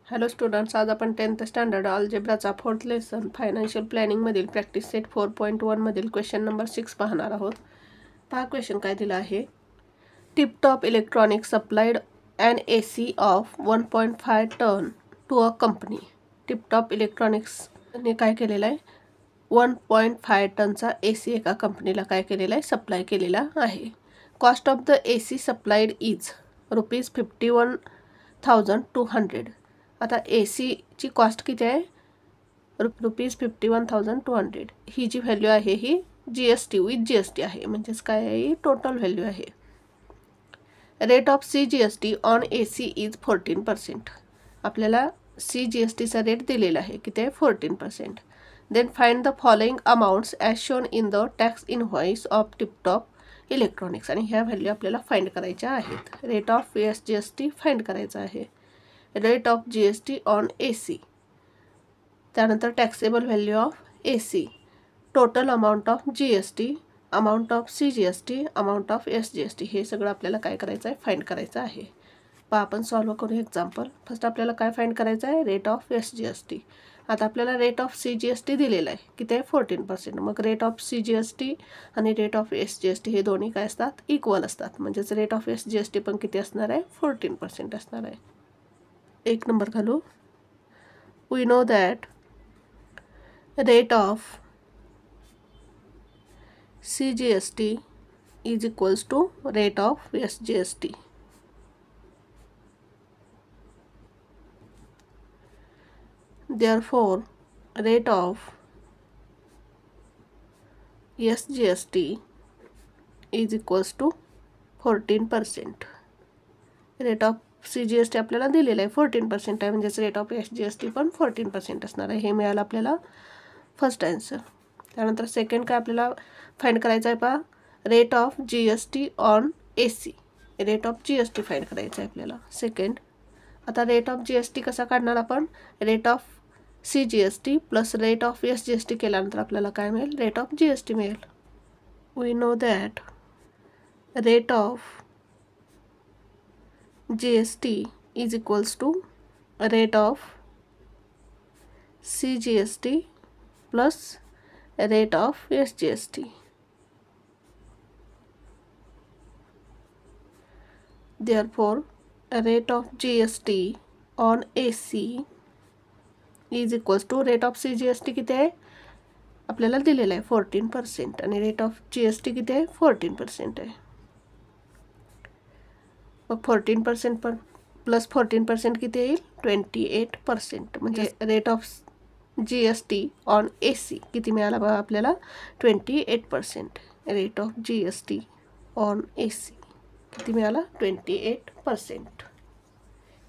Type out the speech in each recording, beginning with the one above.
Hello students, आज आपण 10th standard अल्जेब्राचा 4th लेसन फायनान्शियल प्लॅनिंगमधील प्रॅक्टिस सेट 4.1 क्वेश्चन नंबर 6 पाहणार आहोत. पहा क्वेश्चन काय दिला आहे. Tiptop electronics supplied an AC of 1.5 ton to a company. Tiptop इलेक्ट्रॉनिक्सने काय केलेलं आहे, 1.5 टनचा AC एका कंपनीला काय केलेला आहे, सप्लाय केलेला आहे. Cost of the AC supplied is ₹51,200. आता ACची कॉस्ट किती आहे, ₹51,200. ही जी व्हॅल्यू आहे ही GST विथ GST आहे, म्हणजेच काय आहे, टोटल व्हॅल्यू आहे. Rate of CGST on AC is 14%. आपल्याला CGSTचा रेट दिलेला आहे, किती आहे, 14%. Then find the following amounts as shown in the tax invoice of Tiptop Electronics. आणि ह्या व्हॅल्यू आपल्याला फाइंड करायच्या आहेत. रेट ऑफ SGST फाइंड करायचा आहे, rate of GST on AC, त्यानंतर taxable value of AC, total amount of GST, amount of CGST, amount of SGST. हे सगळं आपल्याला काय करायचं आहे, फाइंड करायचं आहे. पहा आपण सॉल्व्ह करू एक्झाम्पल. फर्स्ट आपल्याला काय फाइंड करायचं आहे, रेट ऑफ SGST. आता आपल्याला रेट ऑफ CGST दिलेला आहे, किती आहे, 14%. मग रेट ऑफ CGST आणि रेट ऑफ SGST हे दोन्ही काय असतात, इक्वल असतात. म्हणजेच रेट ऑफ SGST पण किती असणार आहे, 14% असणार आहे. 1 नंबर घालू. We know that rate of CGST is equals to rate of SGST. Therefore, rate of SGST is equals to 14%. Rate of CGST आपल्याला दिलेला आहे 14% आहे, म्हणजेच रेट ऑफ SGST पण 14% असणार आहे. हे मिळालं आपल्याला फर्स्ट आन्सर. त्यानंतर सेकंड काय आपल्याला फाइंड करायचं आहे, पहा, rate of GST on AC. Rate of GST find करायचं आहे आपल्याला सेकंड. आता रेट ऑफ GST कसा काढणार आपण, rate of CGST plus rate of SGST केल्यानंतर आपल्याला काय मिळेल, रेट ऑफ GST मिळेल. We know that rate of GST is equals to rate of CGST plus rate of SGST. Therefore, rate of GST on AC is equals to rate of CGST किती आहे, आपल्याला दिलेला आहे 14% आणि rate of GST किती आहे, 14% आहे. मग 14% पण प्लस 14% किती येईल, 28%. म्हणजे rate of GST on AC किती मिळाला बघा आपल्याला, 28%. Rate of GST on AC किती मिळाला, 28%.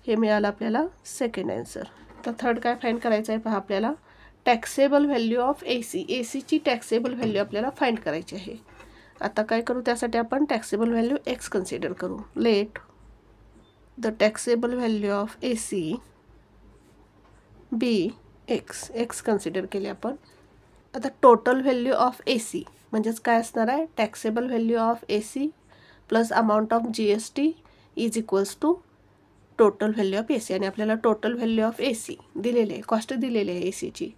हे मिळालं आपल्याला सेकंड आन्सर. तर थर्ड काय फाइंड करायचं आहे, पहा आपल्याला टॅक्सेबल व्हॅल्यू ऑफ AC. ACची टॅक्सेबल व्हॅल्यू आपल्याला फाइंड करायची आहे. आता काय करू, त्यासाठी आपण टॅक्सेबल व्हॅल्यू X कन्सिडर करू. Let the taxable value of AC be X consider केले आपण. आता टोटल व्हॅल्यू ऑफ AC म्हणजेच काय असणार आहे, taxable value of AC plus amount of GST is equals to total value of AC. आणि आपल्याला टोटल व्हॅल्यू ऑफ AC दिलेले आहे, कॉस्ट दिलेली आहे ACची.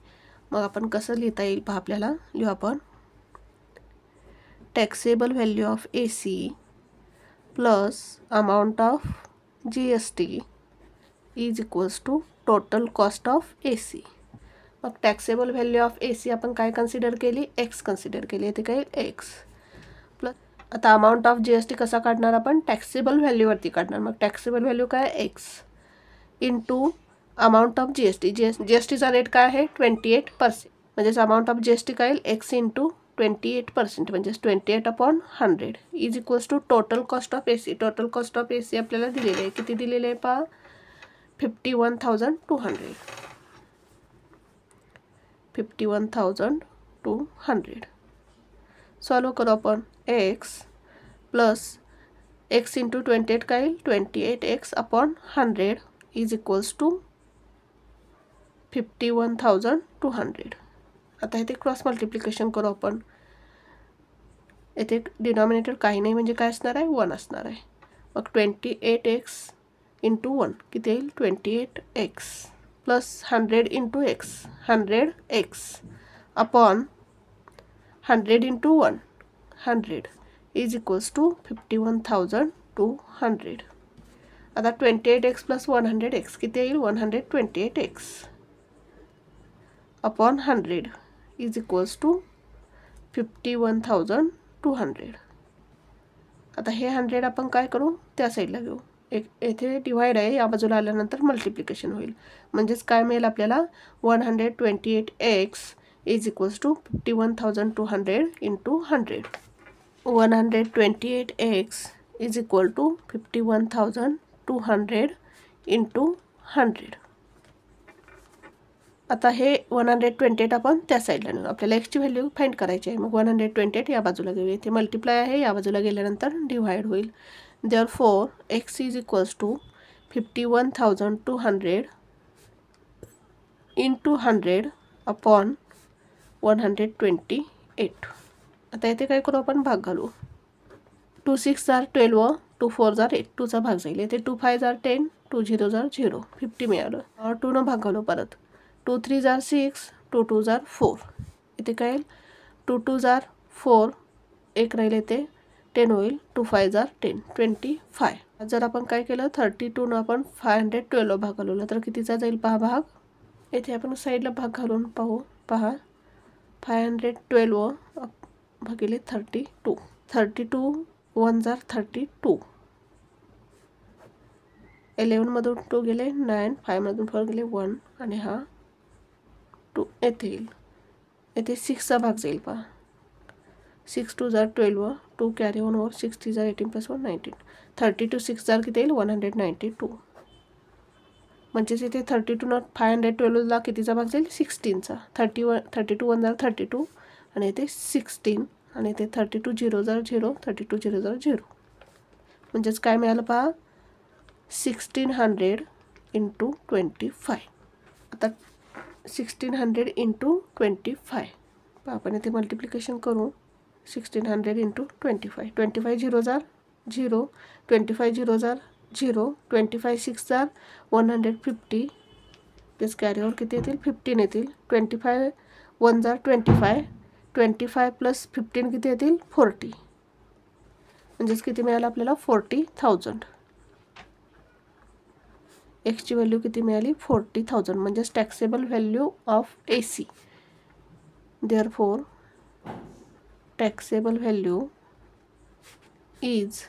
मग आपण कसं लिहिता येईल, पहा आपल्याला लिहू आपण, taxable value of AC plus amount of GST is equals to total cost of AC. मग टॅक्सेबल व्हॅल्यू ऑफ AC आपण काय कन्सिडर केली, X कन्सिडर केली. इथे काय X प्लस, आता अमाऊंट ऑफ GST कसा काढणार आपण, टॅक्सेबल व्हॅल्यूवरती काढणार. मग टॅक्सेबल व्हॅल्यू काय, X into amount of GST. GSTचा रेट काय आहे, 28%. म्हणजेच अमाऊंट ऑफ GST काय येईल, X इंटू 28%, म्हणजेच 28/100 is equals to total cost of AC. Total cost of AC आपल्याला दिलेले आहे, किती दिलेले आहे पहा, 51,200. 51,200. सॉल्व करू आपण. X प्लस X इंटू 28 काय येईल, 28x/100 इज इक्वल्स टू 51,200. आता इथे क्रॉस मल्टिप्लिकेशन करू आपण. इथे डिनॉमिनेटर काही नाही, म्हणजे काय असणार आहे, 1 असणार आहे. मग 28x इंटू 1 किती येईल 28x plus 100 into x 100x upon 100 into 1 100 is equals to 51,200. आता 28x प्लस 100x किती येईल 128x upon 100 is equals to 51,200. आता हे 100 आपण काय करू त्या साईडला घेऊ. येथे डिवाइड आहे, या बाजूला आल्यानंतर मल्टिप्लिकेशन होईल. म्हणजेच काय मिळेल आपल्याला 128x is equals to 51,200 into 100. 128x is equal to 51,200 into 100. आता हे 128 आपण त्या साईडला नेऊ. आपल्याला एक्सची व्हॅल्यू फाइंड करायची आहे. मग 128 या बाजूला घेऊ. इथे मल्टिप्लाय आहे, या बाजूला गेल्यानंतर डिवाइड होईल. Therefore x is equals to 51,200 into 100 upon 128. आता इथे काय करू आपण भाग घालू. 2 6 are 12 2 4 are 8 2चा भाग जाईल. इथे 2 5 are 10 2 0 are 0 50 मिळालं. 2 न भाग घालू परत. 2 3 are 6 2 2 are 4. इथे काय येईल 2 2 are 4 एक राहिले ते 10 होईल. 2 5 are 10 25. जर आपण काय केलं 32 न आपण 512 भाग घालवला तर कितीचा जाईल पहा भाग. इथे आपण साईडला भाग घालून पाहू. पहा 512 भागिले 32 32 1 are 32. 11 मधून 2 गेले 9 5 मधून 4 गेले 1 आणि हा 2 येथे येईल. येथे 6चा भाग जाईल पहा. 6 2 are 12 2 carry on over 6 3 are 18 plus 1 19 32 6 are किती येईल 192. म्हणजेच इथे 32 न 512ला कितीचा भाग जाईल 16चा. 32 1 are 32 आणि इथे 16 आणि इथे 32 0 are 0 32 0 are 0. म्हणजेच काय मिळालं पहा 1600 इंटू 25. आता 1600 इंटू 25 आपण इथे मल्टिप्लिकेशन करू. 1600 into 25 25 0 are 0 25 0 are 0 25 6 are 150 plus carry on किती येतील 15 येतील. 25 1 are 25 25 प्लस 15 किती येतील 40. म्हणजेच किती मिळालं आपल्याला 40,000. एक्सची व्हॅल्यू किती मिळाली 40,000. म्हणजेच taxable value of AC. Therefore taxable value is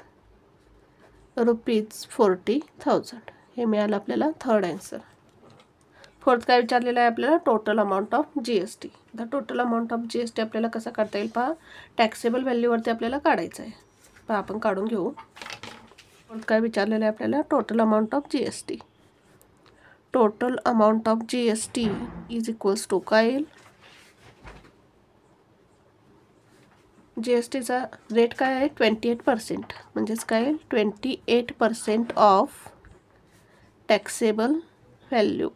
₹40,000. हे मिळालं आपल्याला थर्ड आन्सर. फोर्थ काय विचारलेलं आहे आपल्याला total amount of GST. The total amount of GST आपल्याला कसा काढता येईल पहा. टॅक्सेबल व्हॅल्यूवरती आपल्याला काढायचं आहे. पहा आपण काढून घेऊ. फोर्थ काय विचारलेलं आहे आपल्याला total amount of GST. Total amount of GST is equals to काय येईल GSTचा रेट काय आहे 28%. म्हणजेच काय येईल 28% of taxable value.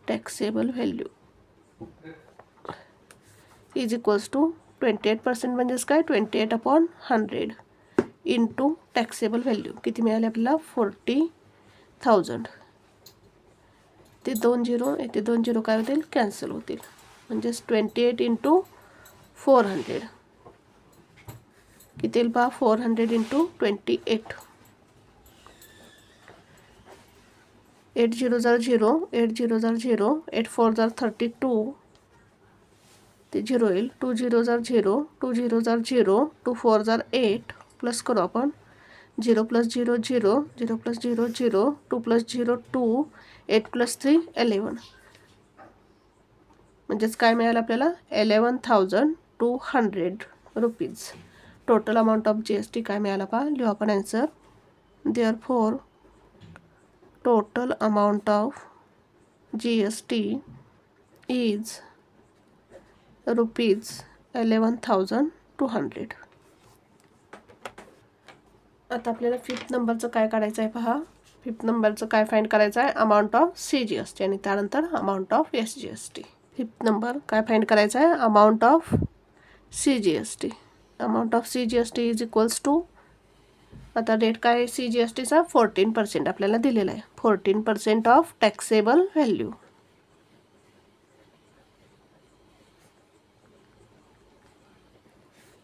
Taxable value is equals to 28% म्हणजेच काय 28/100 इंटू टॅक्सेबल व्हॅल्यू किती मिळाले आपल्याला 40,000. ते 2 0 येते 2 0 काय होतील कॅन्सल होतील. म्हणजेच 28 इंटू 400 किती येईल पहा 400 इंटू 28. 8 0 are 0 8 0 are 0 8 4 are 32 ते 0 येईल. 2 0 are 0 2 0 are 0 2 4 are 8 प्लस करू आपण 0 plus 0 0 0 plus 0 0 2 plus 0 2 8 plus 3 11. म्हणजेच काय मिळालं आपल्याला 11,200 rupees. Total amount of GST काय मिळाला पहा लिहू आपण answer. Therefore total amount of GST is ₹11,200. आता आपल्याला 5th नंबरचं काय काढायचं आहे पहा. 5th नंबरचं काय फाइंड करायचं आहे अमाऊंट ऑफ CGST आणि त्यानंतर amount of SGST. 5th number काय फाइंड करायचा आहे amount of CGST. Amount of CGST is equals to आता रेट काय आहे CGSTचा 14% आपल्याला दिलेला आहे. 14% ऑफ टॅक्सेबल व्हॅल्यू.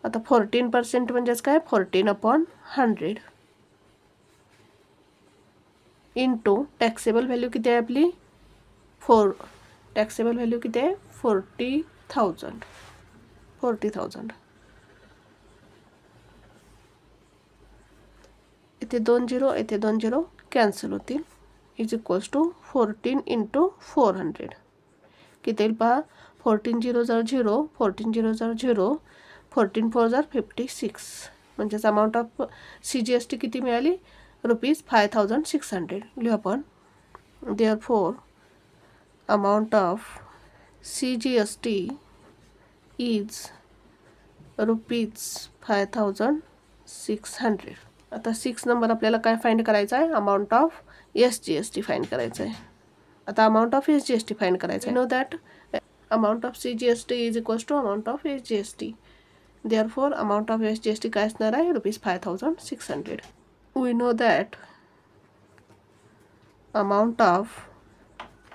आता 14% म्हणजेच काय 14/100 इंटू टॅक्सेबल व्हॅल्यू किती आहे आपली टॅक्सेबल व्हॅल्यू किती आहे 40,000. इथे 2 झिरो इथे 2 झिरो कॅन्सल होतील. इज इक्वल्स टू 14 इंटू 400 किती येईल पहा. 14 0 0 0 14 0 0 0 14 4 0 56 म्हणजेच अमाऊंट ऑफ CGST किती मिळाली ₹5600. लिहू आपण. Therefore amount of CGST is ₹5600. आता 6 नंबर आपल्याला काय फाइंड करायचा आहे अमाऊंट ऑफ SGST फाइंड करायचं आहे. आता अमाऊंट ऑफ SGST फाइंड करायचं आहे. Know that amount of CGST is equals to amount of SGST. Therefore amount of SGST काय असणार आहे ₹5600. We know that amount of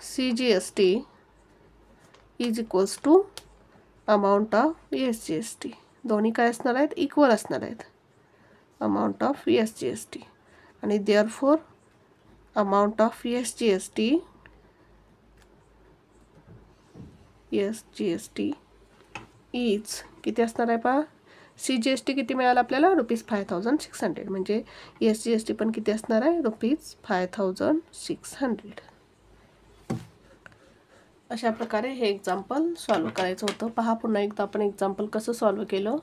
CGST is equals to amount of SGST. दोन्ही काय असणार आहेत equal असणार आहेत अमाऊंट ऑफ SGST आणि therefore amount of SGST is किती असणार आहे पहा. CGST किती मिळालं आपल्याला ₹5600 म्हणजे SGST पण किती असणार आहे ₹5600. अशा प्रकारे हे एक्झाम्पल सॉल्व्ह करायचं होतं. पहा पुन्हा एकदा आपण एक्झाम्पल कसं सॉल्व्ह केलं.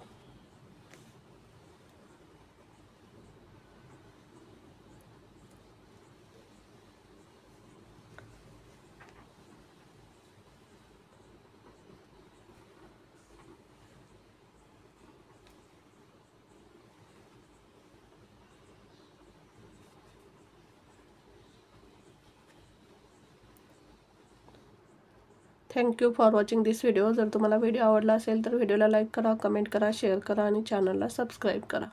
Thank you for watching this video. जर तुम्हाला व्हिडिओ आवडला असेल तर व्हिडिओला लाईक करा, कमेंट करा, शेअर करा आणि चॅनलला सबस्क्राईब करा.